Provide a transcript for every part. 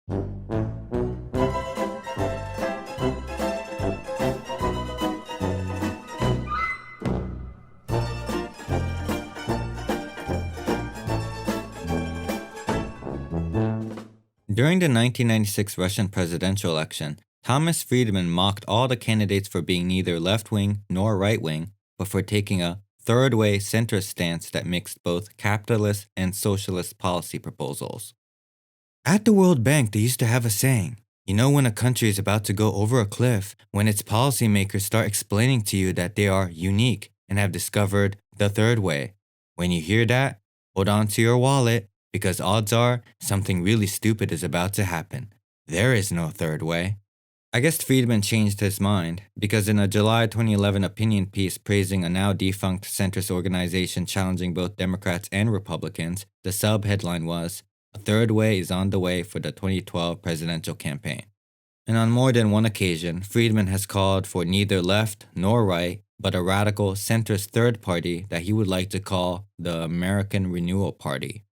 During the 1996 Russian presidential election, Thomas Friedman mocked all the candidates for being neither left wing nor right wing, but for taking a third way centrist stance that mixed both capitalist and socialist policy proposals. At the World Bank, they used to have a saying: you know when a country is about to go over a cliff, when its policymakers start explaining to you that they are unique and have discovered the third way. When you hear that, hold on to your wallet, because odds are something really stupid is about to happen. There is no third way. I guess Friedman changed his mind, because in a July 2011 opinion piece praising a now defunct centrist organization challenging both Democrats and Republicans, the sub-headline was, "A third way is on the way for the 2012 presidential campaign." And on more than one occasion, Friedman has called for neither left nor right, but a radical centrist third party that he would like to call the American Renewal Party.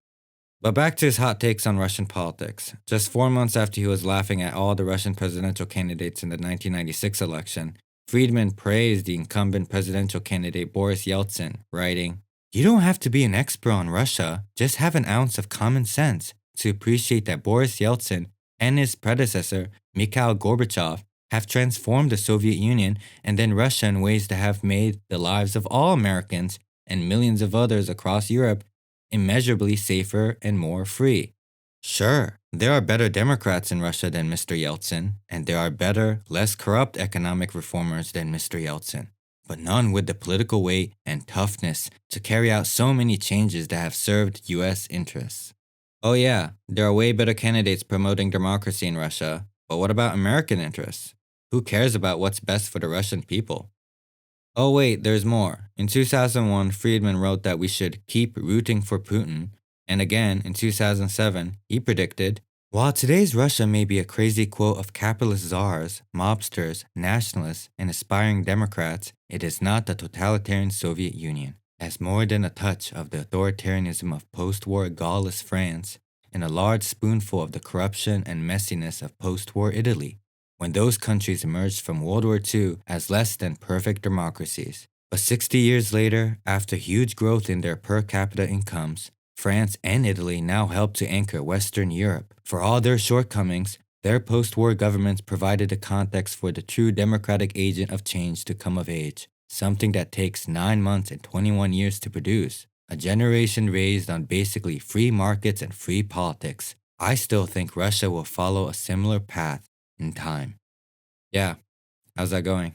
But back to his hot takes on Russian politics. Just 4 months after he was laughing at all the Russian presidential candidates in the 1996 election, Friedman praised the incumbent presidential candidate Boris Yeltsin, writing, "You don't have to be an expert on Russia, just have an ounce of common sense to appreciate that Boris Yeltsin and his predecessor, Mikhail Gorbachev, have transformed the Soviet Union and then Russia in ways that have made the lives of all Americans and millions of others across Europe immeasurably safer and more free. Sure, there are better Democrats in Russia than Mr. Yeltsin, and there are better, less corrupt economic reformers than Mr. Yeltsin, but none with the political weight and toughness to carry out so many changes that have served US interests. Oh yeah, there are way better candidates promoting democracy in Russia, but what about American interests? Who cares about what's best for the Russian people?" Oh wait, there's more. In 2001, Friedman wrote that we should keep rooting for Putin, and again, in 2007, he predicted, "While today's Russia may be a crazy quote of capitalist czars, mobsters, nationalists, and aspiring Democrats, it is not the totalitarian Soviet Union. It has more than a touch of the authoritarianism of post-war Gaullist France, and a large spoonful of the corruption and messiness of post-war Italy, when those countries emerged from World War II as less than perfect democracies. But 60 years later, after huge growth in their per capita incomes, France and Italy now help to anchor Western Europe. For all their shortcomings, their post-war governments provided the context for the true democratic agent of change to come of age, something that takes 9 months and 21 years to produce. A generation raised on basically free markets and free politics. I still think Russia will follow a similar path in time." Yeah, how's that going?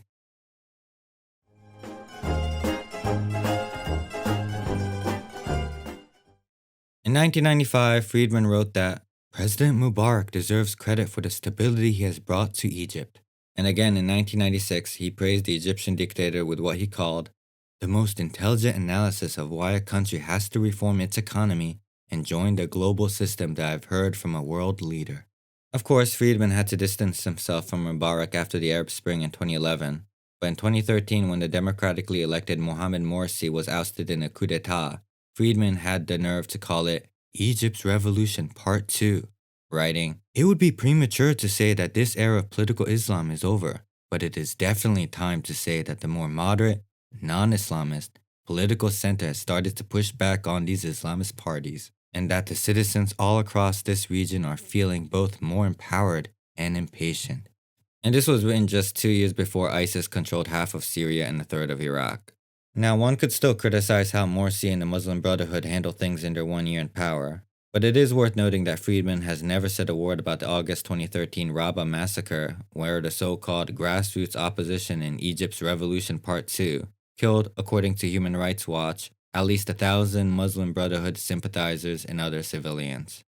In 1995, Friedman wrote that President Mubarak deserves credit for the stability he has brought to Egypt. And again in 1996, he praised the Egyptian dictator with what he called the most intelligent analysis of why a country has to reform its economy and join the global system that I've heard from a world leader. Of course, Friedman had to distance himself from Mubarak after the Arab Spring in 2011, but in 2013, when the democratically elected Mohamed Morsi was ousted in a coup d'etat, Friedman had the nerve to call it Egypt's Revolution Part 2, writing, "It would be premature to say that this era of political Islam is over, but it is definitely time to say that the more moderate, non-Islamist, political center has started to push back on these Islamist parties, and that the citizens all across this region are feeling both more empowered and impatient." And this was written just 2 years before ISIS controlled half of Syria and a third of Iraq. Now, one could still criticize how Morsi and the Muslim Brotherhood handled things in their 1 year in power, but it is worth noting that Friedman has never said a word about the August 2013 Rabaa massacre, where the so-called grassroots opposition in Egypt's Revolution Part 2 killed, according to Human Rights Watch, at least 1,000 Muslim Brotherhood sympathizers and other civilians.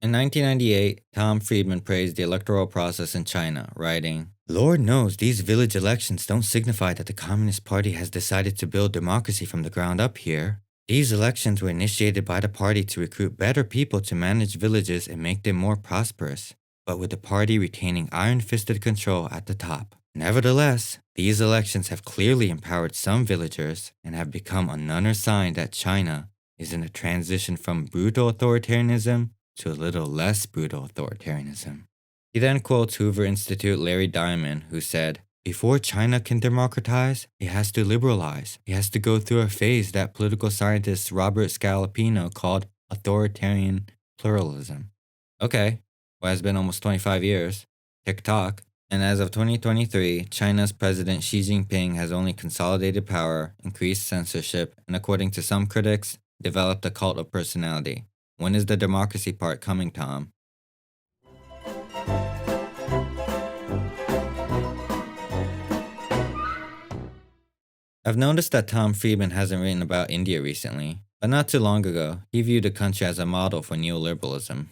In 1998, Tom Friedman praised the electoral process in China, writing, "Lord knows these village elections don't signify that the Communist Party has decided to build democracy from the ground up here. These elections were initiated by the party to recruit better people to manage villages and make them more prosperous, but with the party retaining iron-fisted control at the top. Nevertheless, these elections have clearly empowered some villagers and have become another sign that China is in a transition from brutal authoritarianism to a little less brutal authoritarianism. He then quotes Hoover Institute Larry Diamond, who said, "Before China can democratize, it has to liberalize. It has to go through a phase that political scientist Robert Scalapino called authoritarian pluralism." Okay, well, it's been almost 25 years. Tick-tock. And as of 2023, China's President Xi Jinping has only consolidated power, increased censorship, and according to some critics, developed a cult of personality. When is the democracy part coming, Tom? I've noticed that Tom Friedman hasn't written about India recently, but not too long ago, he viewed the country as a model for neoliberalism.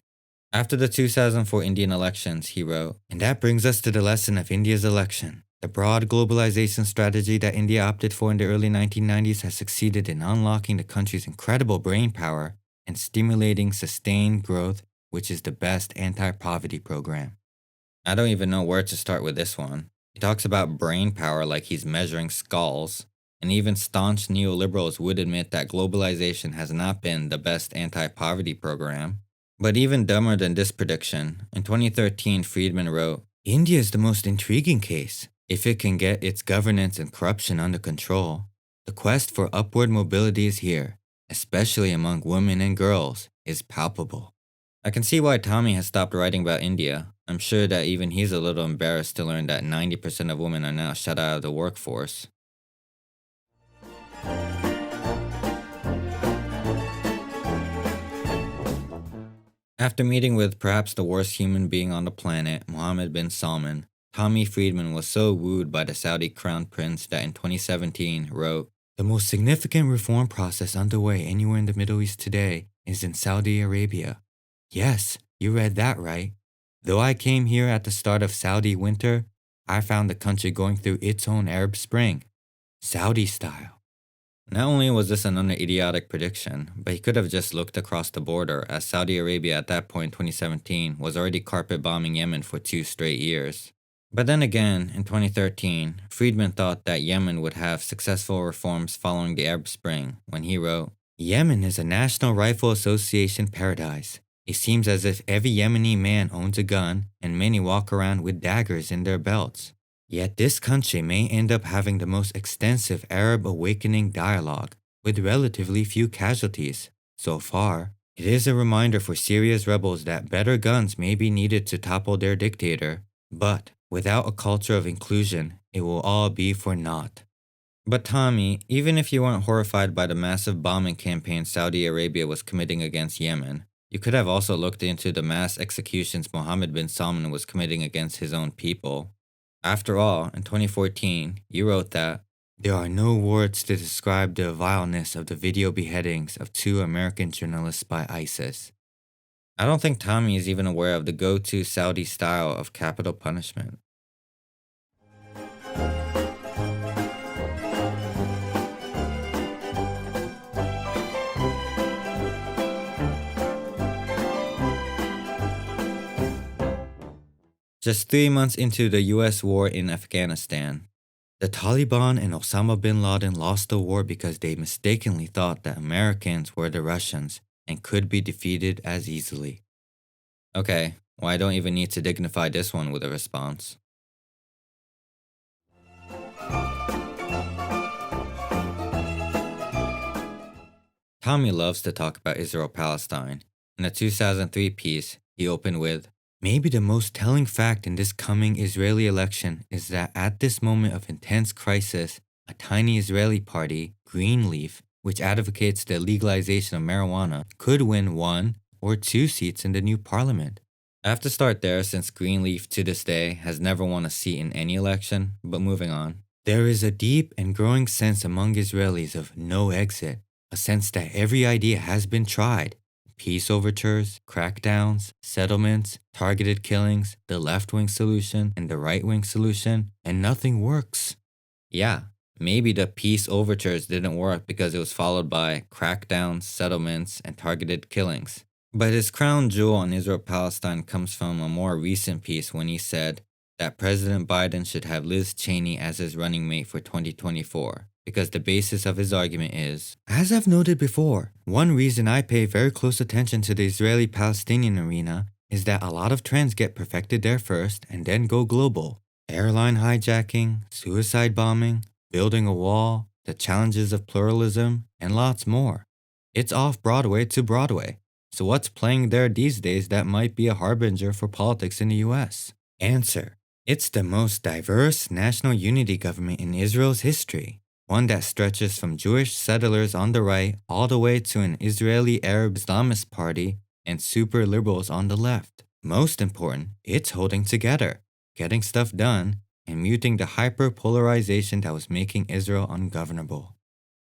After the 2004 Indian elections, he wrote, "And that brings us to the lesson of India's election. The broad globalization strategy that India opted for in the early 1990s has succeeded in unlocking the country's incredible brain power and stimulating sustained growth, which is the best anti-poverty program." I don't even know where to start with this one. He talks about brain power like he's measuring skulls, and even staunch neoliberals would admit that globalization has not been the best anti-poverty program. But even dumber than this prediction, in 2013, Friedman wrote, "India is the most intriguing case. If it can get its governance and corruption under control, the quest for upward mobility is here, especially among women and girls, is palpable." I can see why Tommy has stopped writing about India. I'm sure that even he's a little embarrassed to learn that 90% of women are now shut out of the workforce. After meeting with perhaps the worst human being on the planet, Mohammed bin Salman, Tommy Friedman was so wooed by the Saudi crown prince that in 2017 wrote, "The most significant reform process underway anywhere in the Middle East today is in Saudi Arabia." Yes, you read that right. Though I came here at the start of Saudi winter, I found the country going through its own Arab Spring, Saudi style. Not only was this another idiotic prediction, but he could have just looked across the border, as Saudi Arabia at that point in 2017 was already carpet bombing Yemen for 2 straight years. But then again, in 2013, Friedman thought that Yemen would have successful reforms following the Arab Spring when he wrote, "Yemen is a National Rifle Association paradise. It seems as if every Yemeni man owns a gun and many walk around with daggers in their belts. Yet this country may end up having the most extensive Arab awakening dialogue, with relatively few casualties. So far, it is a reminder for Syria's rebels that better guns may be needed to topple their dictator, but without a culture of inclusion, it will all be for naught." But Tommy, even if you weren't horrified by the massive bombing campaign Saudi Arabia was committing against Yemen, you could have also looked into the mass executions Mohammed bin Salman was committing against his own people. After all, in 2014, you wrote that, "There are no words to describe the vileness of the video beheadings of 2 American journalists by ISIS." I don't think Tommy is even aware of the go-to Saudi style of capital punishment. Just 3 months into the US war in Afghanistan, the Taliban and Osama bin Laden lost the war because they mistakenly thought that Americans were the Russians and could be defeated as easily. Okay, well, I don't even need to dignify this one with a response. Tommy loves to talk about Israel-Palestine. In a 2003 piece, he opened with, "Maybe the most telling fact in this coming Israeli election is that at this moment of intense crisis, a tiny Israeli party, Greenleaf, which advocates the legalization of marijuana, could win 1 or 2 seats in the new parliament." I have to start there since Greenleaf to this day has never won a seat in any election, but moving on. "There is a deep and growing sense among Israelis of no exit, a sense that every idea has been tried. Peace overtures, crackdowns, settlements, targeted killings, the left-wing solution, and the right-wing solution, and nothing works." Yeah, maybe the peace overtures didn't work because it was followed by crackdowns, settlements, and targeted killings. But his crown jewel on Israel-Palestine comes from a more recent piece when he said that President Biden should have Liz Cheney as his running mate for 2024, because the basis of his argument is, as I've noted before, one reason I pay very close attention to the Israeli-Palestinian arena is that a lot of trends get perfected there first and then go global. Airline hijacking, suicide bombing, building a wall, the challenges of pluralism, and lots more. It's off Broadway to Broadway. So what's playing there these days that might be a harbinger for politics in the US? Answer. It's the most diverse national unity government in Israel's history. One that stretches from Jewish settlers on the right all the way to an Israeli Arab Islamist party and super liberals on the left. Most important, it's holding together, getting stuff done, and muting the hyper-polarization that was making Israel ungovernable.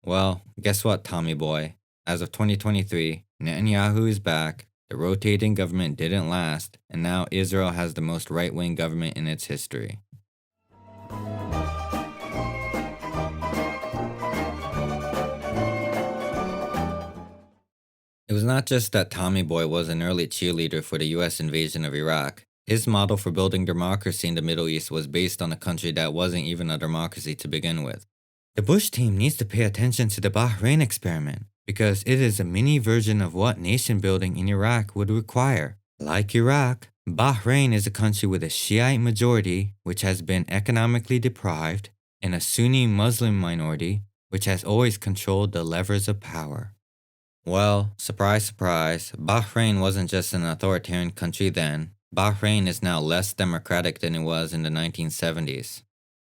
Well, guess what, Tommy boy? As of 2023, Netanyahu is back, the rotating government didn't last, and now Israel has the most right-wing government in its history. It was not just that Tommy Boy was an early cheerleader for the US invasion of Iraq. His model for building democracy in the Middle East was based on a country that wasn't even a democracy to begin with. The Bush team needs to pay attention to the Bahrain experiment, because it is a mini version of what nation building in Iraq would require. Like Iraq, Bahrain is a country with a Shiite majority, which has been economically deprived, and a Sunni Muslim minority, which has always controlled the levers of power. Well, surprise, surprise, Bahrain wasn't just an authoritarian country then. Bahrain is now less democratic than it was in the 1970s.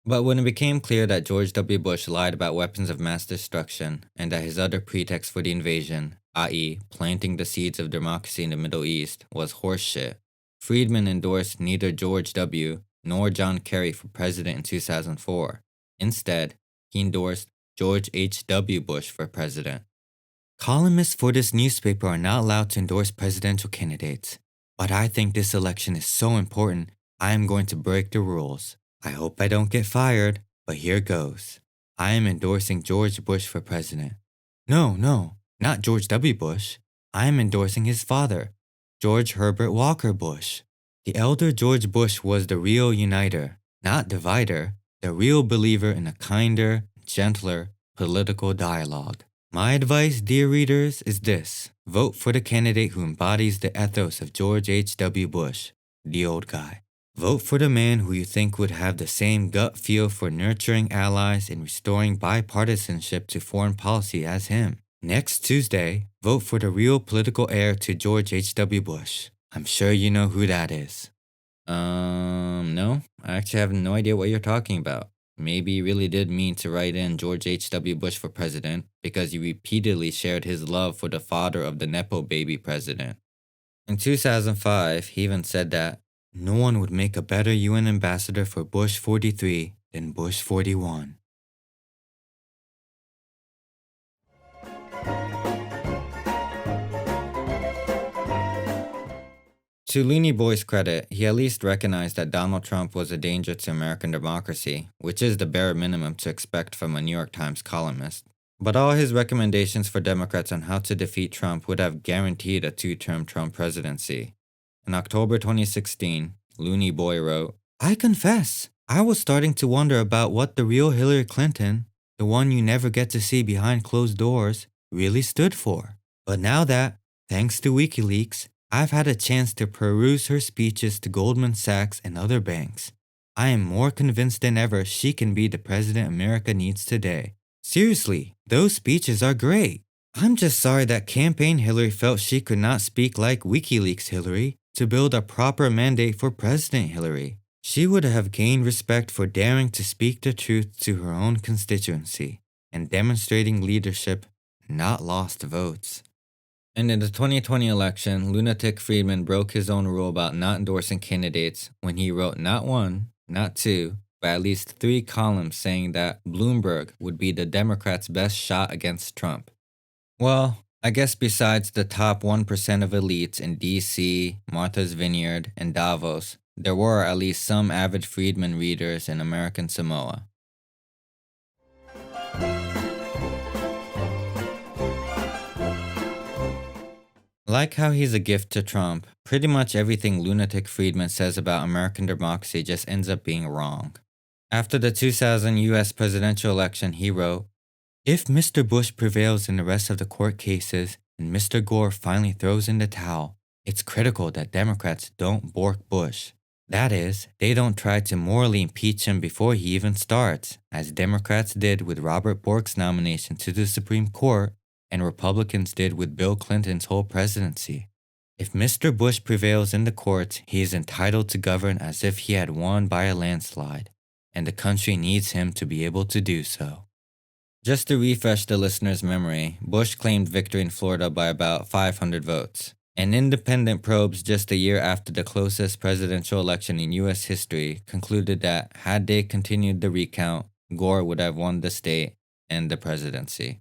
But when it became clear that George W. Bush lied about weapons of mass destruction and that his other pretext for the invasion, i.e., planting the seeds of democracy in the Middle East, was horseshit, Friedman endorsed neither George W. nor John Kerry for president in 2004. Instead, he endorsed George H.W. Bush for president. Columnists for this newspaper are not allowed to endorse presidential candidates, but I think this election is so important, I am going to break the rules. I hope I don't get fired, but here goes. I am endorsing George Bush for president. No, not George W. Bush. I am endorsing his father, George Herbert Walker Bush. The elder George Bush was the real uniter, not divider, the real believer in a kinder, gentler political dialogue. My advice, dear readers, is this. Vote for the candidate who embodies the ethos of George H.W. Bush, the old guy. Vote for the man who you think would have the same gut feel for nurturing allies and restoring bipartisanship to foreign policy as him. Next Tuesday, vote for the real political heir to George H.W. Bush. I'm sure you know who that is. No, I actually have no idea what you're talking about. Maybe you really did mean to write in George H.W. Bush for president because you repeatedly shared his love for the father of the Nepo baby president. In 2005, he even said that no one would make a better UN ambassador for Bush 43 than Bush 41. To Looney Boy's credit, he at least recognized that Donald Trump was a danger to American democracy, which is the bare minimum to expect from a New York Times columnist. But all his recommendations for Democrats on how to defeat Trump would have guaranteed a two-term Trump presidency. In October 2016, Looney Boy wrote, I confess, I was starting to wonder about what the real Hillary Clinton, the one you never get to see behind closed doors, really stood for. But now that, thanks to WikiLeaks, I've had a chance to peruse her speeches to Goldman Sachs and other banks, I am more convinced than ever she can be the president America needs today. Seriously, those speeches are great. I'm just sorry that campaign Hillary felt she could not speak like WikiLeaks Hillary to build a proper mandate for President Hillary. She would have gained respect for daring to speak the truth to her own constituency and demonstrating leadership, not lost votes. And in the 2020 election, lunatic Friedman broke his own rule about not endorsing candidates when he wrote not one, not two, but at least 3 columns saying that Bloomberg would be the Democrats' best shot against Trump. Well, I guess besides the top 1% of elites in DC, Martha's Vineyard, and Davos, there were at least some avid Friedman readers in American Samoa. Like how he's a gift to Trump, pretty much everything lunatic Friedman says about American democracy just ends up being wrong. After the 2000 US presidential election, he wrote, "If Mr. Bush prevails in the rest of the court cases and Mr. Gore finally throws in the towel, it's critical that Democrats don't bork Bush. That is, they don't try to morally impeach him before he even starts, as Democrats did with Robert Bork's nomination to the Supreme Court and Republicans did with Bill Clinton's whole presidency. If Mr. Bush prevails in the courts, he is entitled to govern as if he had won by a landslide, and the country needs him to be able to do so." Just to refresh the listener's memory, Bush claimed victory in Florida by about 500 votes. And independent probes just a year after the closest presidential election in US history concluded that had they continued the recount, Gore would have won the state and the presidency.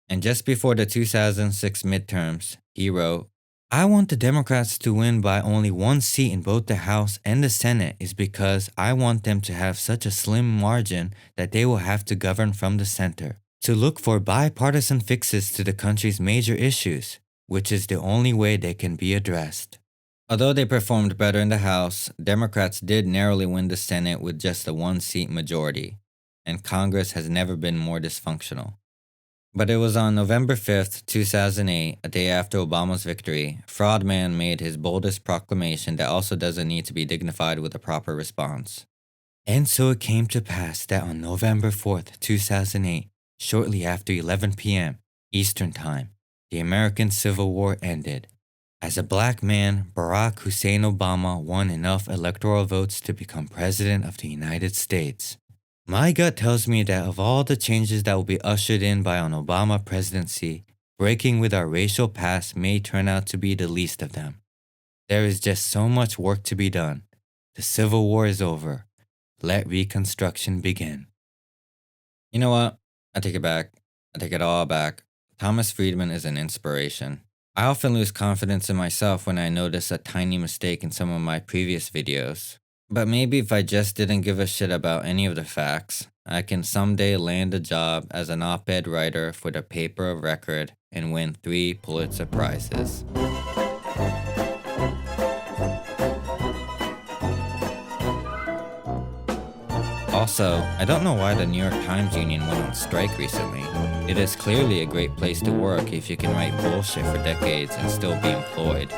And just before the 2006 midterms, he wrote, "I want the Democrats to win by only one seat in both the House and the Senate is because I want them to have such a slim margin that they will have to govern from the center, to look for bipartisan fixes to the country's major issues, which is the only way they can be addressed." Although they performed better in the House, Democrats did narrowly win the Senate with just a one-seat majority, and Congress has never been more dysfunctional. But it was on November 5th, 2008, a day after Obama's victory, Friedman made his boldest proclamation that also doesn't need to be dignified with a proper response. "And so it came to pass that on November 4th, 2008, shortly after 11 p.m. Eastern Time, the American Civil War ended. As a black man, Barack Hussein Obama won enough electoral votes to become President of the United States. My gut tells me that of all the changes that will be ushered in by an Obama presidency, breaking with our racial past may turn out to be the least of them. There is just so much work to be done. The Civil War is over. Let Reconstruction begin." You know what? I take it back. I take it all back. Thomas Friedman is an inspiration. I often lose confidence in myself when I notice a tiny mistake in some of my previous videos. But maybe if I just didn't give a shit about any of the facts, I can someday land a job as an op-ed writer for the paper of record and win 3 Pulitzer Prizes. Also, I don't know why the New York Times Union went on strike recently. It is clearly a great place to work if you can write bullshit for decades and still be employed.